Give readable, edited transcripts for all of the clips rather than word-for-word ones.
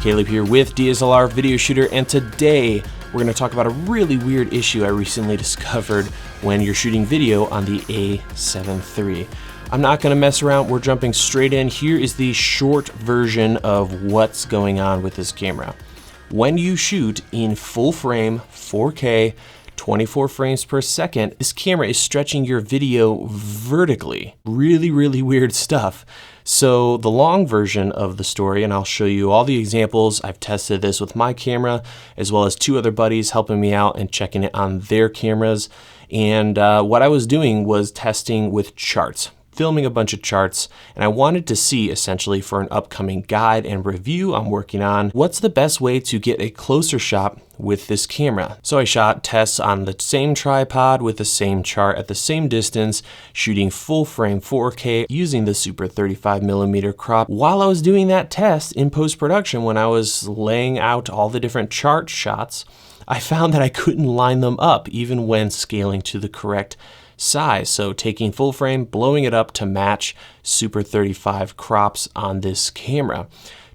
Caleb here with DSLR Video Shooter, and today we're going to talk about a really weird issue I recently discovered when you're shooting video on the A7 III. I'm not going to mess around, we're jumping straight in. Here is the short version of what's going on with this camera. When you shoot in full frame, 4K, 24 frames per second, this camera is stretching your video vertically. Really weird stuff. So the long version of the story, and I'll show you all the examples. I've tested this with my camera, as well as two other buddies helping me out and checking it on their cameras. And what I was doing was testing with charts, filming a bunch of charts, and I wanted to see essentially for an upcoming guide and review I'm working on, what's the best way to get a closer shot with this camera. So I shot tests on the same tripod with the same chart at the same distance, shooting full frame 4K using the Super 35mm crop. While I was doing that test in post-production, when I was laying out all the different chart shots, I found that I couldn't line them up even when scaling to the correct size. So taking full frame, blowing it up to match Super 35 crops on this camera.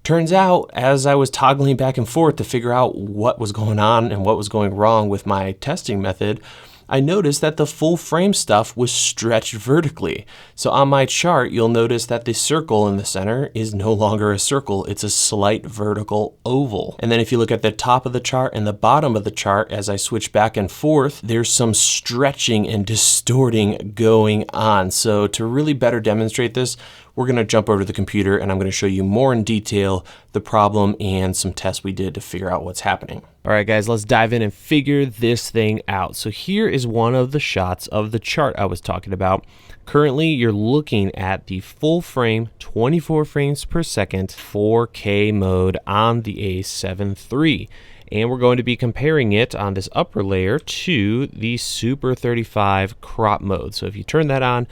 Turns out, as I was toggling back and forth to figure out what was going on and what was going wrong with my testing method, I noticed that the full frame stuff was stretched vertically. So on my chart, you'll notice that the circle in the center is no longer a circle, it's a slight vertical oval. And then if you look at the top of the chart and the bottom of the chart, as I switch back and forth, there's some stretching and distorting going on. So to really better demonstrate this, we're gonna jump over to the computer and I'm gonna show you more in detail the problem and some tests we did to figure out what's happening. All right, guys, let's dive in and figure this thing out. So here is one of the shots of the chart I was talking about. Currently, you're looking at the full frame, 24 frames per second, 4K mode on the A7 III. And we're going to be comparing it on this upper layer to the Super 35 crop mode. So if you turn that on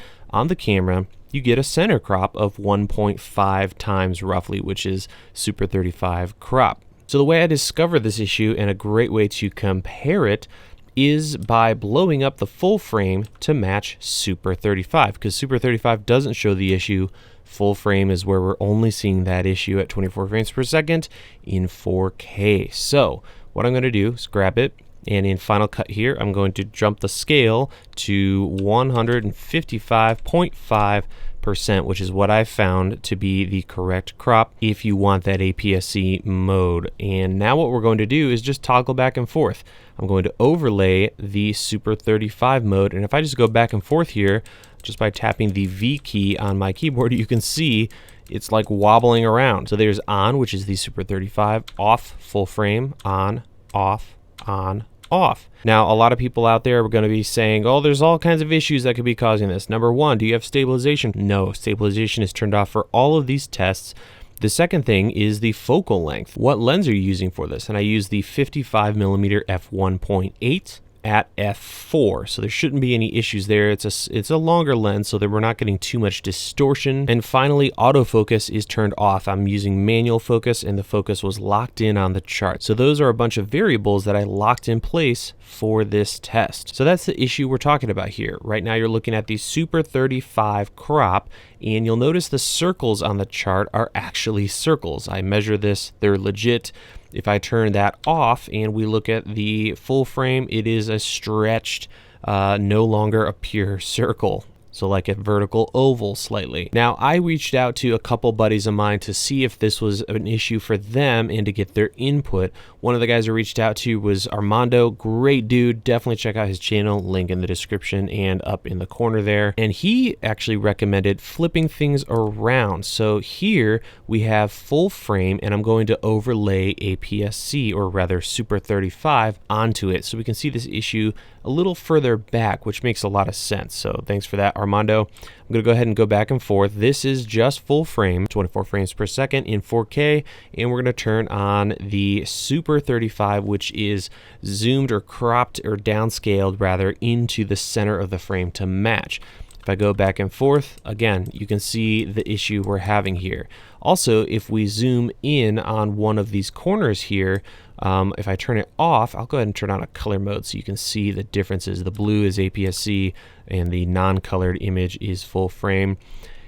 the camera, you get a center crop of 1.5 times roughly, which is Super 35 crop. So the way I discovered this issue, and a great way to compare it, is by blowing up the full frame to match Super 35, because Super 35 doesn't show the issue. Full frame is where we're only seeing that issue at 24 frames per second in 4K. So what I'm going to do is grab it, and in Final Cut here, I'm going to jump the scale to 155.5%, which is what I found to be the correct crop if you want that APS-C mode. And now what we're going to do is just toggle back and forth. I'm going to overlay the Super 35 mode, and if I just go back and forth here, just by tapping the V key on my keyboard, you can see it's like wobbling around. So there's on, which is the Super 35, off, full frame, on, off, on, off. Now, a lot of people out there are going to be saying, oh, there's all kinds of issues that could be causing this. Number one, do you have stabilization? No, stabilization is turned off for all of these tests. The second thing is the focal length. What lens are you using for this? And I use the 55mm f1.8 at f4, so there shouldn't be any issues there. It's a longer lens, so that we're not getting too much distortion. And finally, autofocus is turned off. I'm using manual focus, and the focus was locked in on the chart. So those are a bunch of variables that I locked in place for this test. So that's the issue we're talking about here. Right now you're looking at the Super 35 crop, and you'll notice the circles on the chart are actually circles. I measure this, they're legit. If I turn that off and we look at the full frame, it is a stretched, no longer a pure circle. So like a vertical oval slightly. Now, I reached out to a couple buddies of mine to see if this was an issue for them and to get their input. One of the guys I reached out to was Armando. Great dude. Definitely check out his channel. Link in the description and up in the corner there. And he actually recommended flipping things around. So here we have full frame, and I'm going to overlay APS-C, or rather Super 35, onto it so we can see this issue a little further back, which makes a lot of sense. So thanks for that, Armando. I'm going to go ahead and go back and forth. This is just full frame, 24 frames per second in 4K, and we're going to turn on the Super 35, which is zoomed or cropped or downscaled rather into the center of the frame to match. If I go back and forth, again, you can see the issue we're having here. Also, if we zoom in on one of these corners here, if I turn it off, I'll go ahead and turn on a color mode so you can see the differences. The blue is APS-C and the non-colored image is full frame.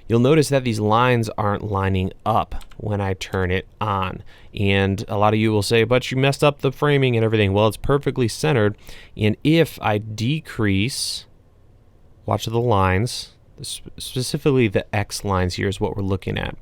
you'll notice that these lines aren't lining up when I turn it on. And a lot of you will say, but you messed up the framing and everything. Well, it's perfectly centered. And if I decrease, watch the lines, specifically the X lines here is what we're looking at.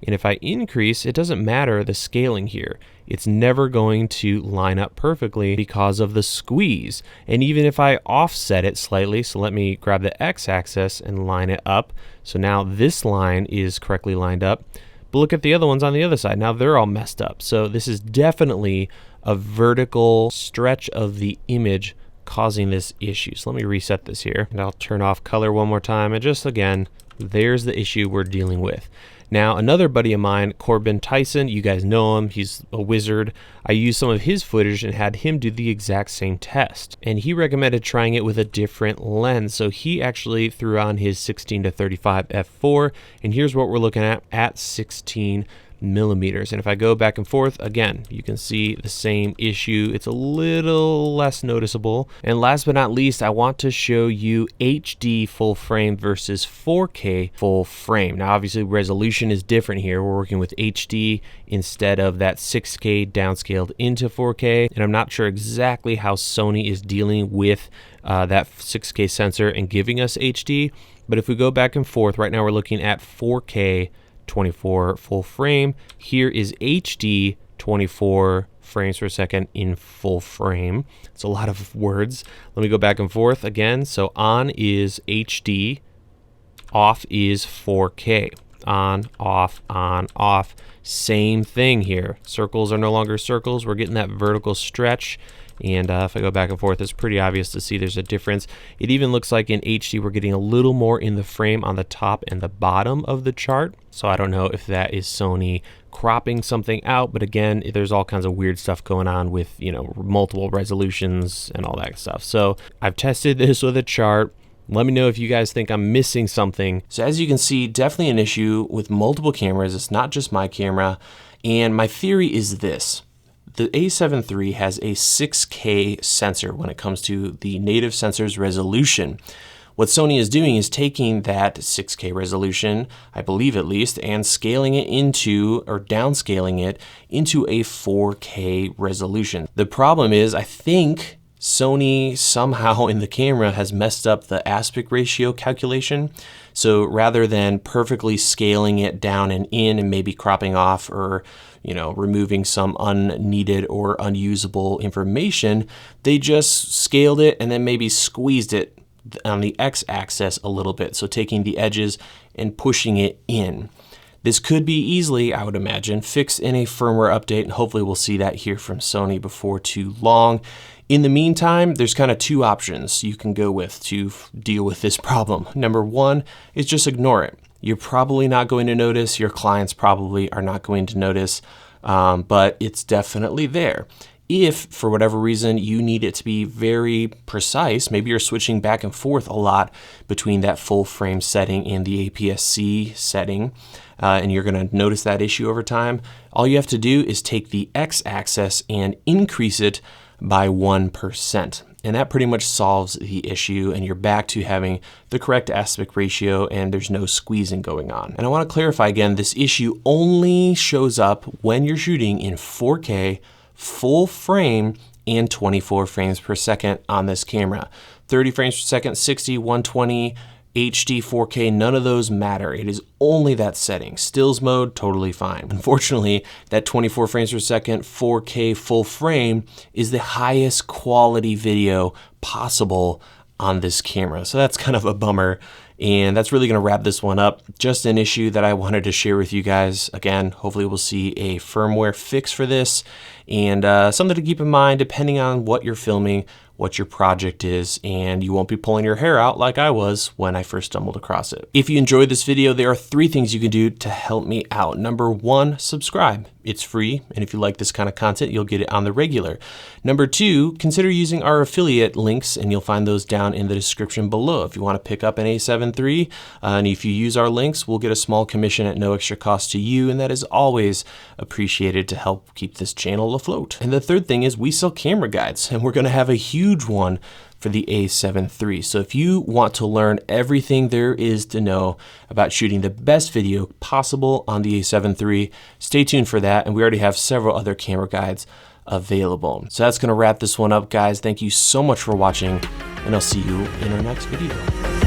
And if I increase, it doesn't matter the scaling here. It's never going to line up perfectly because of the squeeze. And even if I offset it slightly, so let me grab the X axis and line it up. So now this line is correctly lined up. But look at the other ones on the other side. Now they're all messed up. So this is definitely a vertical stretch of the image causing this issue. So let me reset this here, and I'll turn off color one more time. And just again, there's the issue we're dealing with. Now, another buddy of mine, Corbin Tyson, you guys know him, he's a wizard. I used some of his footage and had him do the exact same test. And he recommended trying it with a different lens. So he actually threw on his 16-35 f4, and here's what we're looking at 16 millimeters. And if I go back and forth, again, you can see the same issue. It's a little less noticeable. And last but not least, I want to show you HD full frame versus 4K full frame. Now, obviously, resolution is different here. We're working with HD instead of that 6K downscaled into 4K. And I'm not sure exactly how Sony is dealing with that 6K sensor and giving us HD. But if we go back and forth, right now we're looking at 4K 24 full frame. Here is HD 24 frames per second in full frame. It's a lot of words. Let me go back and forth again. So on is HD, off is 4K. On, off. Same thing here. Circles are no longer circles. We're getting that vertical stretch. And if I go back and forth, it's pretty obvious to see there's a difference. It even looks like in HD, we're getting a little more in the frame on the top and the bottom of the chart. So I don't know if that is Sony cropping something out, but again, there's all kinds of weird stuff going on with, you know, multiple resolutions and all that stuff. So I've tested this with a chart. Let me know if you guys think I'm missing something. So as you can see, definitely an issue with multiple cameras. It's not just my camera. And my theory is this. The A7 III has a 6K sensor when it comes to the native sensor's resolution. What Sony is doing is taking that 6K resolution, I believe at least, and scaling it into, or downscaling it into a 4K resolution. The problem is, I think Sony somehow in the camera has messed up the aspect ratio calculation. So rather than perfectly scaling it down and in and maybe cropping off or, you know, removing some unneeded or unusable information, they just scaled it and then maybe squeezed it on the x-axis a little bit. So taking the edges and pushing it in. This could be easily, I would imagine, fixed in a firmware update, and hopefully we'll see that here from Sony before too long. In the meantime, there's kind of two options you can go with to deal with this problem. Number one is just ignore it. You're probably not going to notice, your clients probably are not going to notice, but it's definitely there. If, for whatever reason, you need it to be very precise, maybe you're switching back and forth a lot between that full frame setting and the APS-C setting, and you're going to notice that issue over time, all you have to do is take the x-axis and increase it by 1%. And that pretty much solves the issue, and you're back to having the correct aspect ratio and there's no squeezing going on. And I want to clarify again, this issue only shows up when you're shooting in 4K, full frame, and 24 frames per second on this camera. 30 frames per second, 60, 120, HD, 4K, none of those matter. It is only that setting. Stills mode, totally fine. Unfortunately, that 24 frames per second, 4K full frame is the highest quality video possible on this camera. So that's kind of a bummer. And that's really going to wrap this one up. Just an issue that I wanted to share with you guys. Again, hopefully we'll see a firmware fix for this, and something to keep in mind depending on what you're filming, what your project is, and you won't be pulling your hair out like I was when I first stumbled across it. If you enjoyed this video, there are 3 things you can do to help me out. Number 1, subscribe. It's free, and if you like this kind of content, you'll get it on the regular. Number 2, consider using our affiliate links, and you'll find those down in the description below. If you want to pick up an A7 III, and if you use our links, we'll get a small commission at no extra cost to you, and that is always appreciated to help keep this channel afloat. And the third thing is we sell camera guides, and we're going to have a huge huge one for the A7 III. So if you want to learn everything there is to know about shooting the best video possible on the A7 III, stay tuned for that. And we already have several other camera guides available. So that's going to wrap this one up, guys. Thank you so much for watching, and I'll see you in our next video.